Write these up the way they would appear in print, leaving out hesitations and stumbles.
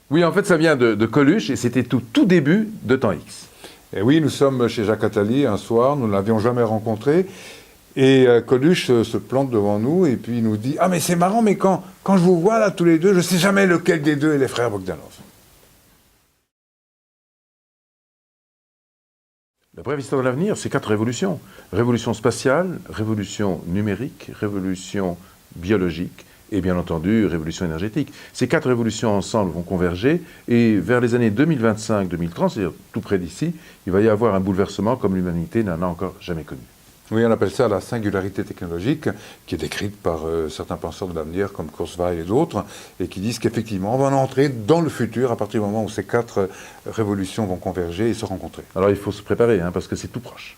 Oui, en fait, ça vient de Coluche et c'était tout début de Temps X. Et oui, nous sommes chez Jacques Attali un soir, nous ne l'avions jamais rencontré. Et Coluche se plante devant nous et puis il nous dit « Ah mais c'est marrant, mais quand je vous vois là tous les deux, je ne sais jamais lequel des deux est les frères Bogdanov. » La brève histoire de l'avenir, c'est 4 révolutions. Révolution spatiale, révolution numérique, révolution biologique et bien entendu révolution énergétique. Ces 4 révolutions ensemble vont converger et vers les années 2025-2030, c'est-à-dire tout près d'ici, il va y avoir un bouleversement comme l'humanité n'en a encore jamais connu. Oui, on appelle ça la singularité technologique, qui est décrite par certains penseurs de l'avenir comme Kurzweil et d'autres, et qui disent qu'effectivement, on va entrer dans le futur à partir du moment où ces 4 révolutions vont converger et se rencontrer. Alors il faut se préparer, parce que c'est tout proche.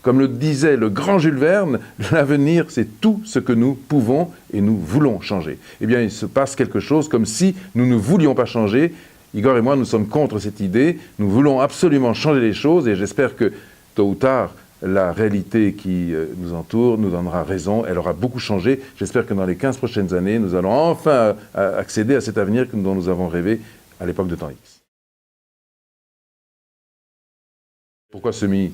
Comme le disait le grand Jules Verne, l'avenir, c'est tout ce que nous pouvons et nous voulons changer. Eh bien, il se passe quelque chose comme si nous ne voulions pas changer. Igor et moi, nous sommes contre cette idée. Nous voulons absolument changer les choses et j'espère que, tôt ou tard, la réalité qui nous entoure nous donnera raison. Elle aura beaucoup changé. J'espère que dans les 15 prochaines années, nous allons enfin accéder à cet avenir dont nous avons rêvé à l'époque de Temps X. Pourquoi semi?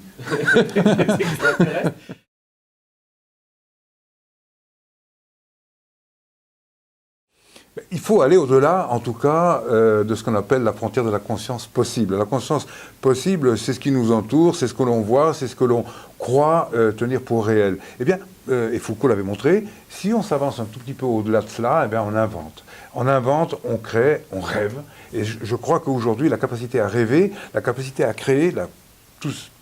Il faut aller au-delà, en tout cas, de ce qu'on appelle la frontière de la conscience possible. La conscience possible, c'est ce qui nous entoure, c'est ce que l'on voit, c'est ce que l'on croit tenir pour réel. Eh bien, et Foucault l'avait montré, si on s'avance un tout petit peu au-delà de cela, eh bien, on invente. On invente, on crée, on rêve. Et je crois qu'aujourd'hui, la capacité à rêver, la capacité à créer,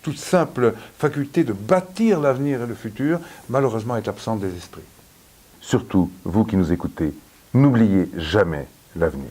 toute simple faculté de bâtir l'avenir et le futur, malheureusement, est absente des esprits. Surtout, vous qui nous écoutez, n'oubliez jamais l'avenir.